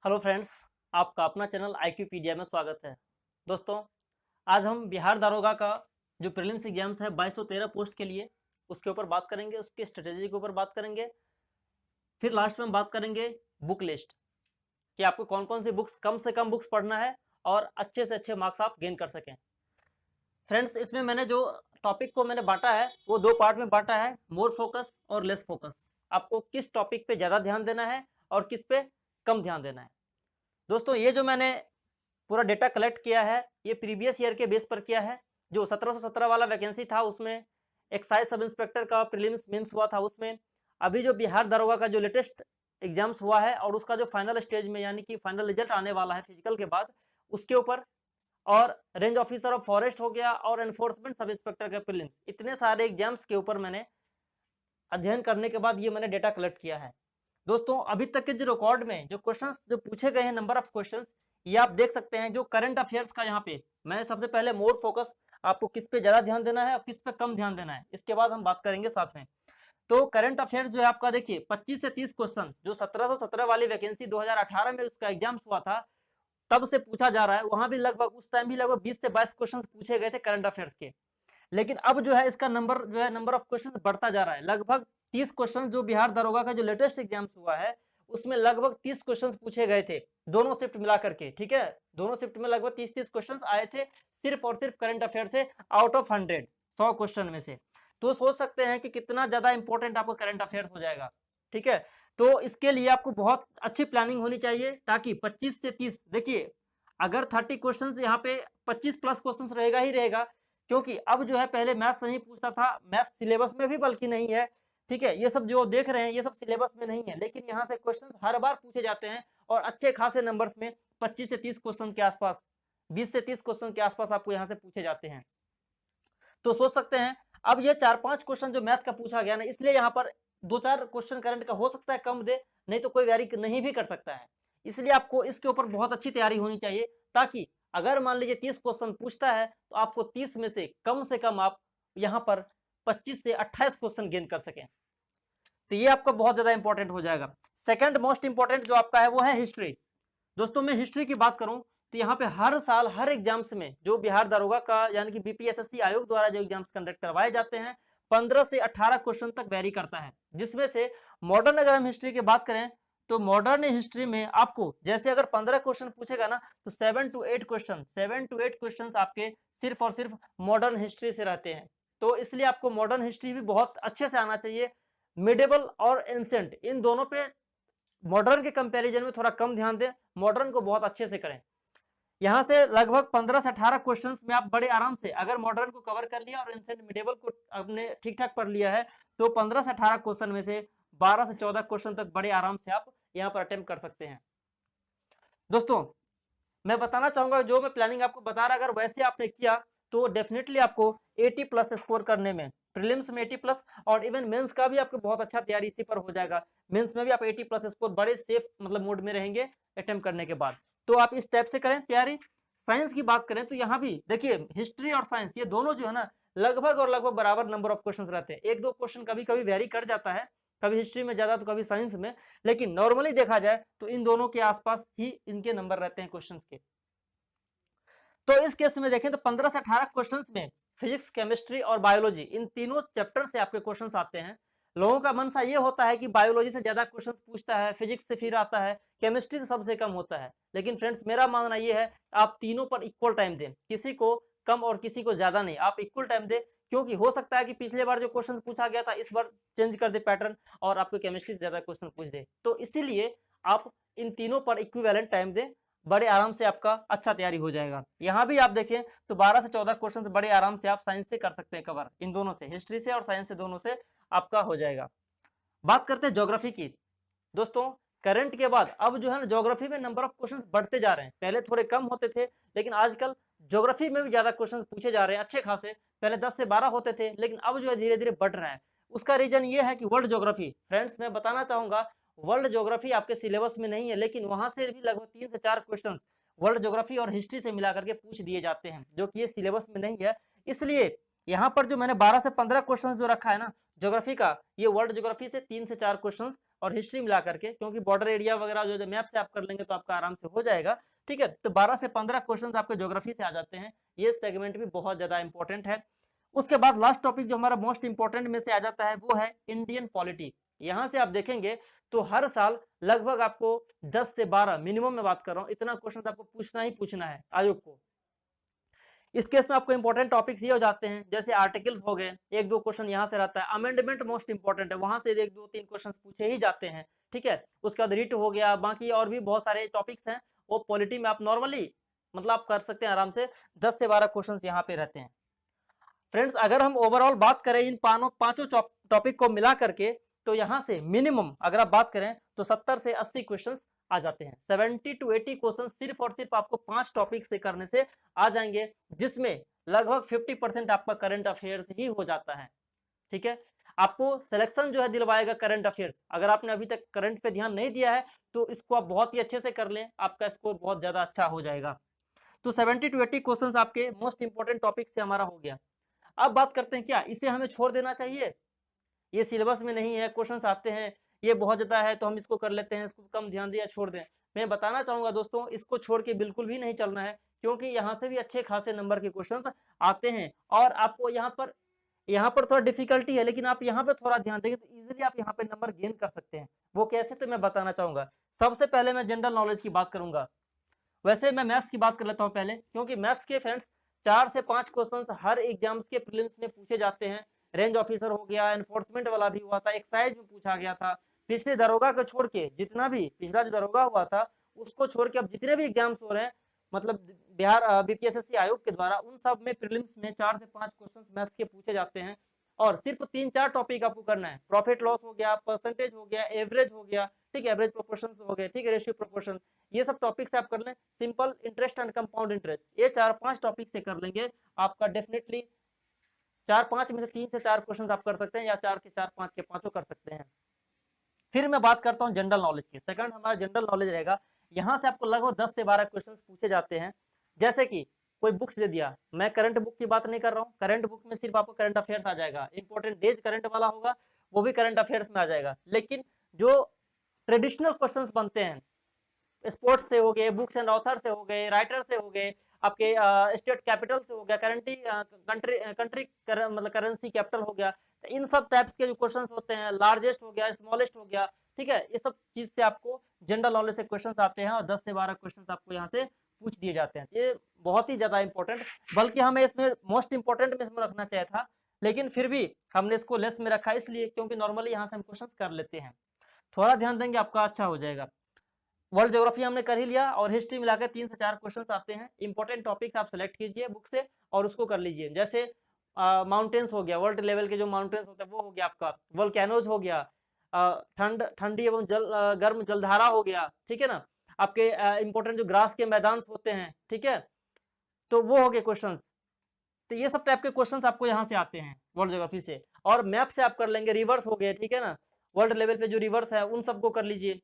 Hello friends, आपका अपना channel IQpedia में स्वागत है। दोस्तों, आज हम बिहार दारोगा का जो प्रीलिम्स एग्जाम्स है 2213 पोस्ट के लिए उसके ऊपर बात करेंगे, उसके स्ट्रेटेजी के ऊपर बात करेंगे। फिर लास्ट में हम बात करेंगे बुक लिस्ट कि आपको कौन कौन सी बुक्स, कम से कम बुक्स पढ़ना है और अच्छे से अच्छे मार्क्स आप गेन कर सकें। फ्रेंड्स, इसमें मैंने जो टॉपिक को मैंने बांटा है वो दो पार्ट में बांटा है, मोर फोकस और लेस फोकस। आपको किस टॉपिक पे ज़्यादा ध्यान देना है और किस पे कम ध्यान देना है। दोस्तों, ये जो मैंने पूरा डेटा कलेक्ट किया है ये प्रीवियस ईयर के बेस पर किया है। जो 1717 वाला वैकेंसी था उसमें एक्साइज सब इंस्पेक्टर का प्रीलिम्स मेंस हुआ था उसमें। अभी जो बिहार दारोगा का जो लेटेस्ट एग्जाम्स हुआ है और उसका जो फाइनल स्टेज में यानी कि फाइनल रिजल्ट आने वाला है फिजिकल के बाद, उसके ऊपर, और रेंज ऑफिसर ऑफ फॉरेस्ट हो गया और एनफोर्समेंट सब इंस्पेक्टर के प्रीलिम्स, इतने सारे एग्जाम्स के ऊपर मैंने अध्ययन करने के बाद ये मैंने डेटा कलेक्ट किया है। दोस्तों, अभी तक के जो रिकॉर्ड में जो क्वेश्चंस जो पूछे गए हैं, नंबर ऑफ क्वेश्चंस, ये आप देख सकते हैं। जो करंट अफेयर्स का यहाँ पे मैं सबसे पहले मोर फोकस, आपको किस पे ज्यादा ध्यान देना है और किस पे कम ध्यान देना है, इसके बाद हम बात करेंगे साथ में। तो करंट अफेयर्स जो है आपका, देखिए 25 से 30 क्वेश्चन जो 1717 वाली वैकेंसी 2018 में उसका एग्जाम हुआ था तब से पूछा जा रहा है। वहां भी लगभग उस टाइम भी लगभग 20 से 22 क्वेश्चन पूछे गए थे करंट अफेयर्स के। लेकिन अब जो है इसका नंबर जो है, नंबर ऑफ क्वेश्चन बढ़ता जा रहा है। लगभग 30 क्वेश्चन जो बिहार दारोगा का जो लेटेस्ट एग्जाम हुआ है उसमें लगभग 30 क्वेश्चन पूछे गए थे, दोनों शिफ्ट मिला करके। ठीक है, दोनों शिफ्ट में लगभग 30-30 क्वेश्चन आए थे सिर्फ और सिर्फ करंट अफेयर से, आउट ऑफ 100 क्वेश्चन में से। तो सोच सकते हैं कि कितना ज्यादा इंपॉर्टेंट आपका करंट अफेयर्स हो जाएगा। ठीक है, तो इसके लिए आपको बहुत अच्छी प्लानिंग होनी चाहिए ताकि 25 से 30, देखिए अगर 30 क्वेश्चन यहाँ पे 25 प्लस क्वेश्चन रहेगा ही रहेगा, क्योंकि अब जो है पहले मैथ्स नहीं पूछता था, मैथ्स सिलेबस में भी बल्कि नहीं है। ठीक है, ये सब जो देख रहे हैं ये सब सिलेबस में नहीं है, लेकिन यहाँ से क्वेश्चंस हर बार पूछे जाते हैं और अच्छे खासे नंबर्स में 25 से 30 क्वेश्चन के आसपास, 20 से 30 क्वेश्चन के आसपास आपको यहाँ से पूछे जाते हैं। तो सोच सकते हैं अब ये 4-5 क्वेश्चन जो मैथ का पूछा गया ना, इसलिए यहाँ पर 2-4 क्वेश्चन करंट का हो सकता है कम दे, नहीं तो कोई वेरी नहीं भी कर सकता है। इसलिए आपको इसके ऊपर बहुत अच्छी तैयारी होनी चाहिए ताकि अगर मान लीजिए 30 क्वेश्चन पूछता है तो आपको 30 में से कम आप यहाँ पर 25 से 28 क्वेश्चन गेन कर सकें। तो ये आपका बहुत ज्यादा इंपॉर्टेंट हो जाएगा। सेकंड मोस्ट इंपॉर्टेंट जो आपका है वो है हिस्ट्री। दोस्तों, मैं हिस्ट्री की बात करूं तो यहाँ पे हर साल हर एग्जाम्स में जो बिहार दारोगा का यानी कि बीपीएसएससी आयोग द्वारा जो एग्जाम्स कंडक्ट करवाए जाते हैं 15 से 18 क्वेश्चन तक वेरी करता है, जिसमें से मॉडर्न अगर हम हिस्ट्री की बात करें तो मॉडर्न हिस्ट्री में आपको जैसे अगर 15 क्वेश्चन पूछेगा ना तो 7 to 8 क्वेश्चन आपके सिर्फ और सिर्फ मॉडर्न हिस्ट्री से रहते हैं। तो इसलिए आपको मॉडर्न हिस्ट्री भी बहुत अच्छे से आना चाहिए। मिडेवल और एंसेंट इन दोनों पे मॉडर्न के कंपैरिजन में थोड़ा कम ध्यान दें, मॉडर्न को बहुत अच्छे से करें। यहाँ से लगभग 15 से 18 क्वेश्चंस में आप बड़े आराम से अगर मॉडर्न को कवर कर लिया और एंसेंट मिडेवल को आपने ठीक ठाक पढ़ लिया है तो 15 से 18 क्वेश्चन में से 12 से 14 क्वेश्चन तक बड़े आराम से आप यहाँ पर अटेम्प्ट कर सकते हैं। दोस्तों, मैं बताना चाहूंगा जो मैं प्लानिंग आपको बता रहा, अगर वैसे आपने किया तो डेफिनेटली आपको 80 प्लस स्कोर करने में, प्रीलिम्स में 80 प्लस और इवन मेंस का भी आपको बहुत अच्छा तैयारी इसी पर हो जाएगा। मेंस में भी आप 80 प्लस स्कोर बड़े सेफ मतलब मोड में रहेंगे अटेम्प्ट करने के बाद। तो आप इस टाइप से करें तैयारी। साइंस की बात करें तो यहाँ भी देखिए हिस्ट्री और साइंस ये दोनों जो है ना लगभग और लगभग बराबर नंबर ऑफ क्वेश्चन रहते हैं। 1-2 क्वेश्चन कभी कभी वेरी कर जाता है, कभी हिस्ट्री में ज्यादा तो कभी साइंस में, लेकिन नॉर्मली देखा जाए तो इन दोनों के आसपास ही इनके नंबर रहते हैं क्वेश्चंस के। तो इस केस में देखें तो 15 से 18 क्वेश्चंस में फिजिक्स, केमिस्ट्री और बायोलॉजी इन तीनों चैप्टर से आपके क्वेश्चंस आते हैं। लोगों का मनसा ये होता है कि बायोलॉजी से ज्यादा क्वेश्चंस पूछता है, फिजिक्स से फिर आता है, केमिस्ट्री से सबसे कम होता है। लेकिन फ्रेंड्स, मेरा मानना ये है आप तीनों पर इक्वल टाइम दें, किसी को कम और किसी को ज्यादा नहीं, आप इक्वल टाइम दें। क्योंकि हो सकता है कि पिछले बार जो क्वेश्चन पूछा गया था इस बार चेंज कर दे पैटर्न और आपको केमिस्ट्री से ज्यादा क्वेश्चन पूछ दे। तो इसीलिए आप इन तीनों पर इक्विवेलेंट टाइम दें, बड़े आराम से आपका अच्छा तैयारी हो जाएगा। यहाँ भी आप देखें तो 12 से 14 क्वेश्चन बड़े आराम से आप साइंस से कर सकते हैं कवर, इन दोनों से, हिस्ट्री से और साइंस से, दोनों से आपका हो जाएगा। बात करते हैं ज्योग्राफी की। दोस्तों, करंट के बाद अब जो है ना ज्योग्राफी में नंबर ऑफ क्वेश्चंस बढ़ते जा रहे हैं। पहले थोड़े कम होते थे लेकिन आजकल ज्योग्राफी में भी ज्यादा क्वेश्चंस पूछे जा रहे हैं अच्छे खासे। पहले 10 से 12 होते थे लेकिन अब जो है धीरे धीरे बढ़ रहा है। उसका रीजन ये है कि वर्ल्ड ज्योग्राफी, फ्रेंड्स मैं बताना चाहूंगा वर्ल्ड ज्योग्राफी आपके सिलेबस में नहीं है, लेकिन वहां से भी लगभग 3 से 4 क्वेश्चन वर्ल्ड ज्योग्राफी और हिस्ट्री से मिला करके पूछ दिए जाते हैं, जो कि ये सिलेबस में नहीं है। इसलिए यहाँ पर जो मैंने 12 से 15 क्वेश्चन जो रखा है ना ज्योग्राफी का, ये वर्ल्ड ज्योग्राफी से 3 से 4 क्वेश्चंस और हिस्ट्री मिला करके, क्योंकि बॉर्डर एरिया वगैरह जो मैप से आप कर लेंगे तो आपका आराम से हो जाएगा। ठीक है, तो 12 से 15 क्वेश्चंस आपके ज्योग्राफी से आ जाते हैं। ये सेगमेंट भी बहुत ज्यादा इंपॉर्टेंट है। उसके बाद लास्ट टॉपिक जो हमारा मोस्ट इंपॉर्टेंट में से आ जाता है वो है इंडियन पॉलिटी। यहाँ से आप देखेंगे तो हर साल लगभग आपको 10 से 12 मिनिमम में बात कर रहा हूँ, इतना क्वेश्चन आपको पूछना ही पूछना है आयोग को। इस केस में आपको इंपॉर्टेंट टॉपिक्स ये हो जाते हैं, जैसे आर्टिकल्स हो गए, एक दो क्वेश्चन यहाँ से रहता है। अमेंडमेंट मोस्ट इंपॉर्टेंट है, वहां से एक दो तीन क्वेश्चन पूछे ही जाते हैं। ठीक है, उसके बाद रिट हो गया, बाकी और भी बहुत सारे टॉपिक्स हैं, वो पॉलिटी में आप नॉर्मली मतलब आप कर सकते हैं आराम से। 10 से 12 क्वेश्चन यहाँ पे रहते हैं। फ्रेंड्स, अगर हम ओवरऑल बात करें इन पांचों टॉपिक को मिला करके, तो यहाँ से मिनिमम अगर आप बात करें तो 70 से 80 क्वेश्चंस आ जाते हैं। 70 to 80 क्वेश्चन सिर्फ और सिर्फ आपको 5 टॉपिक से करने से आ जाएंगे, जिसमें लगभग 50% आपका करंट अफेयर्स ही हो जाता है। ठीक है, आपको सिलेक्शन जो है दिलवाएगा करंट अफेयर्स। अगर आपने अभी तक करंट पे ध्यान नहीं दिया है तो इसको आप बहुत ही अच्छे से कर लें, आपका स्कोर बहुत ज्यादा अच्छा हो जाएगा। तो 70 to 80 क्वेश्चन आपके मोस्ट इंपॉर्टेंट टॉपिक से हमारा हो गया। अब बात करते हैं क्या इसे हमें छोड़ देना चाहिए, ये सिलेबस में नहीं है, क्वेश्चंस आते हैं, ये बहुत ज्यादा है तो हम इसको कर लेते हैं, इसको कम ध्यान दिया छोड़ दें। मैं बताना चाहूंगा दोस्तों, इसको छोड़ के बिल्कुल भी नहीं चलना है, क्योंकि यहाँ से भी अच्छे खासे नंबर के क्वेश्चंस आते हैं। और आपको यहाँ पर थोड़ा डिफिकल्टी है, लेकिन आप यहाँ पे थोड़ा ध्यान देंगे तो इजीली आप यहाँ पे नंबर गेन कर सकते हैं। वो कैसे, तो मैं बताना चाहूंगा। सबसे पहले मैं जनरल नॉलेज की बात करूंगा। वैसे मैं मैथ्स की बात कर लेता हूँ पहले, क्योंकि मैथ्स के फ्रेंड्स 4 से 5 क्वेश्चंस हर एग्जाम्स के प्रीलिम्स में पूछे जाते हैं। रेंज ऑफिसर हो गया, एनफोर्समेंट वाला भी हुआ था, एक्साइज में पूछा गया था। पिछले दरोगा को छोड़ के जितना भी पिछला जो दरोगा हुआ था उसको छोड़ के अब जितने भी एग्जाम्स हो रहे हैं, मतलब बिहार बीपीएसएससी आयोग के द्वारा, उन सब में प्रीलिम्स में 4 से 5 क्वेश्चंस मैथ्स के पूछे जाते हैं। और सिर्फ 3-4 टॉपिक आपको करना है। प्रॉफिट लॉस हो गया, परसेंटेज हो गया, एवरेज हो गया, ठीक है, एवरेज प्रोपोर्शंस हो गए, ठीक है, रेशियो प्रोपोर्शन, ये सब टॉपिक से आप कर लें। Simple interest and compound interest, ये 4-5 टॉपिक से कर लेंगे, आपका डेफिनेटली 4-5 में से 3 से 4 क्वेश्चन आप कर सकते हैं, या 4 के 4, 5 के 5 कर सकते हैं। फिर मैं बात करता हूँ जनरल नॉलेज की। सेकंड हमारा जनरल नॉलेज रहेगा। यहाँ से आपको लगभग 10 से 12 क्वेश्चन पूछे जाते हैं। जैसे कि कोई बुक्स दे दिया, मैं करंट बुक की बात नहीं कर रहा हूँ, करंट बुक में सिर्फ आपको करंट अफेयर्स आ जाएगा, इंपॉर्टेंट डेज करंट वाला होगा वो भी करंट अफेयर्स में आ जाएगा। लेकिन जो ट्रेडिशनल क्वेश्चंस बनते हैं, स्पोर्ट्स से हो गए, बुक्स एंड ऑथर से हो गए, राइटर से हो गए, आपके स्टेट कैपिटल से हो गया, कंट्री मतलब करेंसी कैपिटल हो गया, तो इन सब टाइप्स के जो क्वेश्चंस होते हैं, लार्जेस्ट हो गया, स्मॉलेस्ट हो गया, ठीक है, ये सब चीज से आपको जनरल नॉलेज से क्वेश्चंस आते हैं, और 10 से 12 क्वेश्चंस आपको यहाँ से पूछ दिए जाते हैं। ये बहुत ही ज्यादा इंपॉर्टेंट, बल्कि हमें इसमें मोस्ट इंपॉर्टेंट में इसमें रखना चाहिए था, लेकिन फिर भी हमने इसको लेस में रखा, इसलिए क्योंकि नॉर्मली यहाँ से हम क्वेश्चन कर लेते हैं। थोड़ा ध्यान देंगे आपका अच्छा हो जाएगा। वर्ल्ड ज्योग्राफी हमने कर ही लिया, और हिस्ट्री मिलाकर 3 से 4 क्वेश्चंस आते हैं। इंपॉर्टेंट टॉपिक्स आप सेलेक्ट कीजिए बुक से और उसको कर लीजिए। जैसे माउंटेन्स हो गया, वर्ल्ड लेवल के जो माउंटेन्स होते हैं वो हो गया आपका, वोल्केनोज हो गया, ठंडी एवं गर्म जलधारा हो गया, ठीक है ना, आपके इंपॉर्टेंट जो ग्रास के मैदान होते हैं, ठीक है, तो वो हो गए क्वेश्चंस। तो ये सब टाइप के क्वेश्चंस आपको यहाँ से आते हैं वर्ल्ड ज्योग्राफी से। और मैप से आप कर लेंगे, रिवर्स हो गए, ठीक है ना, वर्ल्ड लेवल पे जो रिवर्स है उन सबको कर लीजिए,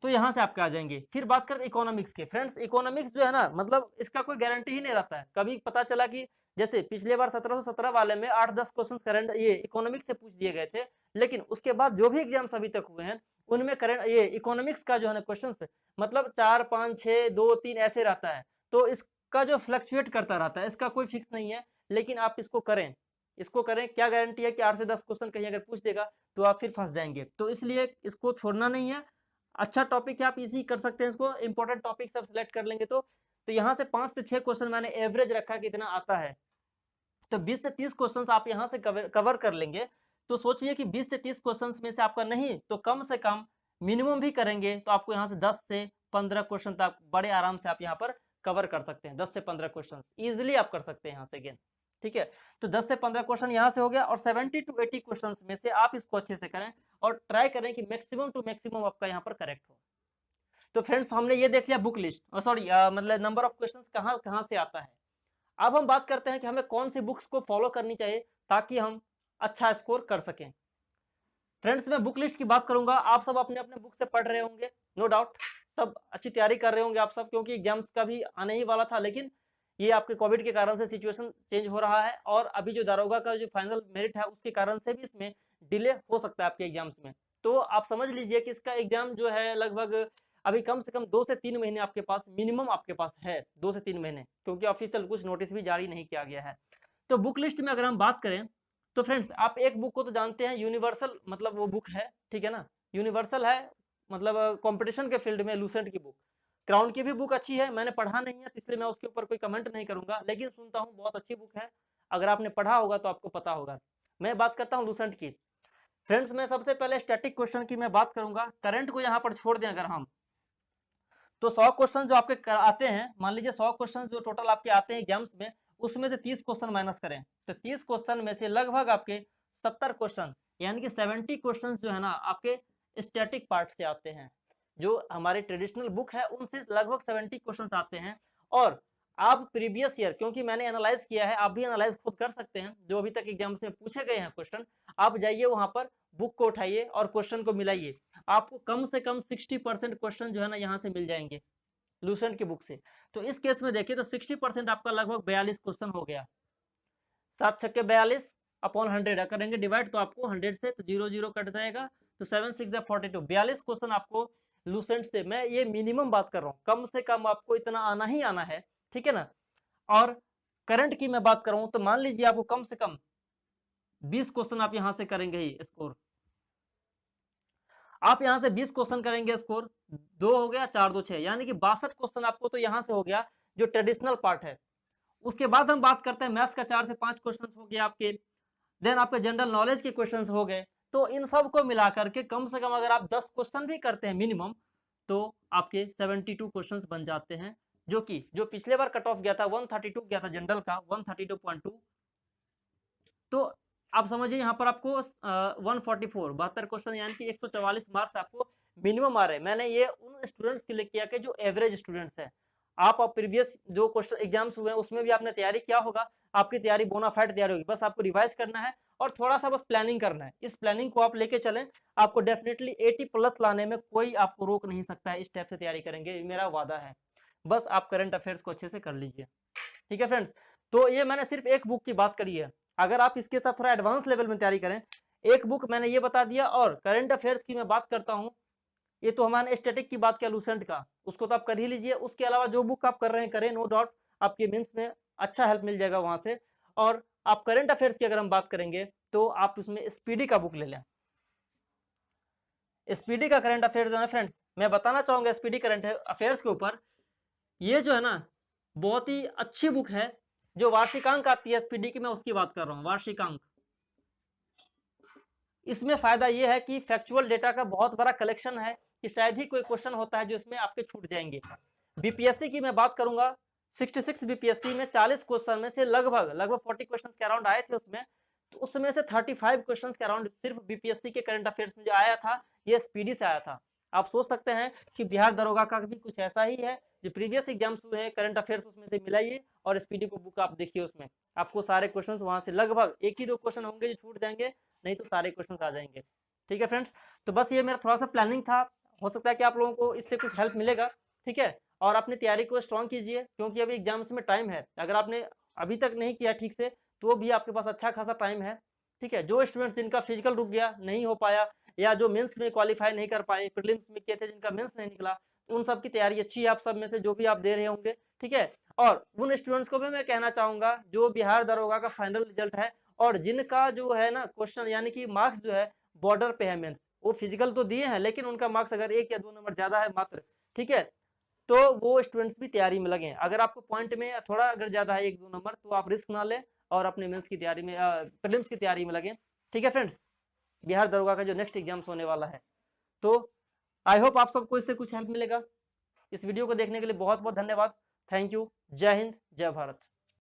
तो यहाँ से आपके आ जाएंगे। फिर बात करें इकोनॉमिक्स के। फ्रेंड्स, इकोनॉमिक्स जो है ना, मतलब इसका कोई गारंटी ही नहीं रहता है। कभी पता चला कि जैसे पिछले बार 1717 वाले में 8-10 क्वेश्चन करंट ये इकोनॉमिक्स से पूछ दिए गए थे, लेकिन उसके बाद जो भी एग्जाम्स अभी तक हुए हैं उनमें करंट ये इकोनॉमिक्स का जो है ना क्वेश्चन मतलब 4, 5, 6, 2, 3 ऐसे रहता है। तो इसका जो फ्लक्चुएट करता रहता है, इसका कोई फिक्स नहीं है, लेकिन आप इसको करें, क्या गारंटी है कि 8 से 10 क्वेश्चन कहीं अगर पूछ देगा तो आप फिर फंस जाएंगे। तो इसलिए इसको छोड़ना नहीं है, अच्छा टॉपिक है, आप इजी कर सकते हैं इसको। इंपॉर्टेंट टॉपिक सब सिलेक्ट कर लेंगे तो यहाँ से 5 से 6 क्वेश्चन मैंने एवरेज रखा कि इतना आता है, तो 20 से 30 क्वेश्चन आप यहाँ से कवर कर लेंगे। तो सोचिए कि 20 से 30 क्वेश्चन में से आपका नहीं तो कम से कम मिनिमम भी करेंगे तो आपको यहाँ से 10 से 15 क्वेश्चन तक बड़े आराम से आप यहाँ पर कवर कर सकते हैं। 10 से 15 क्वेश्चन इजिली आप कर सकते हैं यहाँ से गेन, ठीक है। तो 10 से 15 क्वेश्चन यहाँ से हो गया, और 70 to 80 क्वेश्चन में से आप इसको अच्छे से करें और ट्राई करें कि मैक्सिमम टू मैक्सिमम आपका यहाँ पर करेक्ट हो। तो फ्रेंड्स, हमने ये देख लिया बुक लिस्ट, सॉरी मतलब नंबर ऑफ क्वेश्चंस कहाँ कहाँ से आता है। अब हम बात करते हैं कि हमें कौन सी बुक्स को फॉलो करनी चाहिए ताकि हम अच्छा स्कोर कर सकें। फ्रेंड्स, मैं बुक लिस्ट की बात करूंगा, आप सब अपने अपने बुक से पढ़ रहे होंगे, नो डाउट सब अच्छी तैयारी कर रहे होंगे आप सब, क्योंकि एग्जाम्स का भी आने ही वाला था। लेकिन ये आपके कोविड के कारण से सिचुएशन चेंज हो रहा है, और अभी जो दारोगा का जो फाइनल मेरिट है उसके कारण से भी इसमें डिले हो सकता है आपके एग्जाम्स में। तो आप समझ लीजिए कि इसका एग्जाम जो है लगभग अभी कम से कम 2 से 3 महीने आपके पास मिनिमम आपके पास है, 2 से 3 महीने, क्योंकि ऑफिशियल कुछ नोटिस भी जारी नहीं किया गया है। तो बुक लिस्ट में अगर हम बात करें तो फ्रेंड्स आप एक बुक को तो जानते हैं, यूनिवर्सल मतलब वो बुक है, ठीक है ना, यूनिवर्सल है, मतलब कंपटीशन के फील्ड में लूसेंट की बुक। क्राउन की भी बुक अच्छी है, मैंने पढ़ा नहीं है इसलिए मैं उसके ऊपर कोई कमेंट नहीं करूंगा, लेकिन सुनता हूँ बहुत अच्छी बुक है, अगर आपने पढ़ा होगा तो आपको पता होगा। मैं बात करता हूँ लूसेंट की। फ्रेंड्स मैं सबसे पहले स्टैटिक क्वेश्चन की मैं बात करूंगा, करंट को यहाँ पर छोड़ दें अगर हम, तो 100 क्वेश्चन जो आपके आते हैं, मान लीजिए 100 क्वेश्चन जो टोटल आपके आते हैं एग्जाम्स में, उसमें से 30 क्वेश्चन माइनस करें तो 30 क्वेश्चन में से लगभग आपके 70 क्वेश्चन यानी कि 70 क्वेश्चन जो है ना आपके स्टैटिक पार्ट से आते हैं। जो हमारे ट्रेडिशनल बुक है उनसे लगभग 70 क्वेश्चन आते हैं। और आप प्रीवियस ईयर, क्योंकि मैंने एनालाइज किया है, आप भी एनालाइज खुद कर सकते हैं, जो अभी तक एग्जाम्स में पूछे गए हैं क्वेश्चन, आप जाइए वहां पर बुक को उठाइए और क्वेश्चन को मिलाइए, आपको कम से कम 60% क्वेश्चन जो है ना यहाँ से मिल जाएंगे लूसेंट की बुक से। तो इस केस में देखिए तो 60% आपका लगभग 42 क्वेश्चन हो गया, 7 छक्के 42 अपॉन 100 करेंगे डिवाइड तो आपको 100 से तो 0 0 कट जाएगा, तो 7 6 42, 42 क्वेश्चन आपको लूसेंट से, मैं ये मिनिमम बात कर रहा हूँ, कम से कम आपको इतना आना ही आना है, ठीक है ना। और करंट की मैं बात कर रहा हूँ तो मान लीजिए आपको कम से कम 20 क्वेश्चन आप यहां से करेंगे ही स्कोर, आप यहां से 20 क्वेश्चन करेंगे स्कोर, 2 हो गया 4 2 6, यानी कि 62 क्वेश्चन आपको तो यहां से हो गया जो ट्रेडिशनल पार्ट है। उसके बाद हम बात करते हैं मैथ्स का, 4 से 5 क्वेश्चन हो गया आपके, देन आपके जनरल नॉलेज के क्वेश्चंस हो गए। तो इन सब को मिलाकर के कम से कम अगर आप 10 क्वेश्चन भी करते हैं मिनिमम, तो आपके 72 क्वेश्चंस बन जाते हैं, जो कि जो पिछले बार कट ऑफ गया था 132 गया था जनरल का 132.2। तो आप समझिए यहाँ पर आपको 144 72 क्वेश्चन यानी कि 144 मार्क्स आपको मिनिमम आ रहे हैं। मैंने ये उन स्टूडेंट्स के लिए किया कि जो एवरेज स्टूडेंट्स हैं, आप प्रीवियस जो क्वेश्चन एग्जाम्स हुए हैं उसमें भी आपने तैयारी किया होगा, आपकी तैयारी बोनाफाइड तैयारी होगी, बस आपको रिवाइज करना है और थोड़ा सा बस प्लानिंग करना है। इस प्लानिंग को आप लेके चलें, आपको डेफिनेटली 80+ लाने में कोई आपको रोक नहीं सकता है। इस टाइप से तैयारी करेंगे, ये मेरा वादा है। बस आप करंट अफेयर्स को अच्छे से कर लीजिए, ठीक है फ्रेंड्स। तो ये मैंने सिर्फ एक बुक की बात करी है, अगर आप इसके साथ थोड़ा एडवांस लेवल में तैयारी करें, एक बुक मैंने ये बता दिया। और करंट अफेयर्स की मैं बात करता हूँ, ये तो हमारे स्टैटिक की बात किया लूसेंट का, उसको तो आप कर ही लीजिए। उसके अलावा जो बुक आप कर रहे हैं करें, नो डाउट आपके मेंस में अच्छा हेल्प मिल जाएगा वहां से। और आप करंट अफेयर्स की अगर हम बात करेंगे तो आप उसमें स्पीडी का बुक ले लें। स्पीडी का करंट अफेयर्स जो है फ्रेंड्स, मैं बताना चाहूंगा स्पीडी करंट अफेयर्स के ऊपर, ये जो है ना बहुत ही अच्छी बुक है। जो वार्षिकांक आती है स्पीडी की, मैं उसकी बात कर रहा हूँ, वार्षिकांक। इसमें फायदा ये है कि फैक्चुअल डेटा का बहुत बड़ा कलेक्शन है, कि शायद ही कोई क्वेश्चन होता है जो इसमें आपके छूट जाएंगे। बीपीएससी की मैं बात करूंगा, 66 बीपीएससी में 40 क्वेश्चन में से लगभग 40 क्वेश्चन के अराउंड आए थे उसमें, तो उसमें से 35 क्वेश्चन के अराउंड सिर्फ बीपीएससी के करंट अफेयर्स में जो आया था ये स्पीडी से आया था। आप सोच सकते हैं कि बिहार दरोगा का भी कुछ ऐसा ही है, जो प्रीवियस एग्जाम्स हुए हैं करंट अफेयर्स उसमें से मिलाइए और स्पीडी को बुक आप देखिए, उसमें आपको सारे क्वेश्चन वहां से लगभग 1 ही 2 क्वेश्चन होंगे जो छूट जाएंगे, नहीं तो सारे क्वेश्चन आ जाएंगे, ठीक है फ्रेंड्स। तो बस ये मेरा थोड़ा सा प्लानिंग था, हो सकता है कि आप लोगों को इससे कुछ हेल्प मिलेगा, ठीक है। और अपनी तैयारी को स्ट्रॉन्ग कीजिए, क्योंकि अभी एग्जाम्स में टाइम है, अगर आपने अभी तक नहीं किया ठीक से तो भी आपके पास अच्छा खासा टाइम है, ठीक है। जो स्टूडेंट्स जिनका फिजिकल रुक गया, नहीं हो पाया, या जो मेंस में क्वालिफाई नहीं कर पाए, प्रीलिम्स में किए थे जिनका मेंस नहीं निकला, उन सब की तैयारी अच्छी है आप सब में से जो भी आप दे रहे होंगे, ठीक है। और उन स्टूडेंट्स को भी मैं कहना चाहूंगा जो बिहार दरोगा का फाइनल रिजल्ट है और जिनका जो है ना क्वेश्चन यानी कि मार्क्स जो है बॉर्डर पे है, मेंस वो फिजिकल तो दिए हैं लेकिन उनका मार्क्स अगर 1 या 2 नंबर ज्यादा है मात्र, ठीक है, तो वो स्टूडेंट्स भी तैयारी में लगे। अगर आपको पॉइंट में थोड़ा अगर ज्यादा है 1-2 नंबर, तो आप रिस्क ना लें और अपने मेंस की तैयारी में प्रीलिम्स की तैयारी में लगे, ठीक है फ्रेंड्स। बिहार दरोगा का जो नेक्स्ट एग्जाम्स होने वाला है, तो आई होप आप सबको इससे कुछ हेल्प मिलेगा। इस वीडियो को देखने के लिए बहुत बहुत धन्यवाद। Thank you. जय हिंद, जय भारत।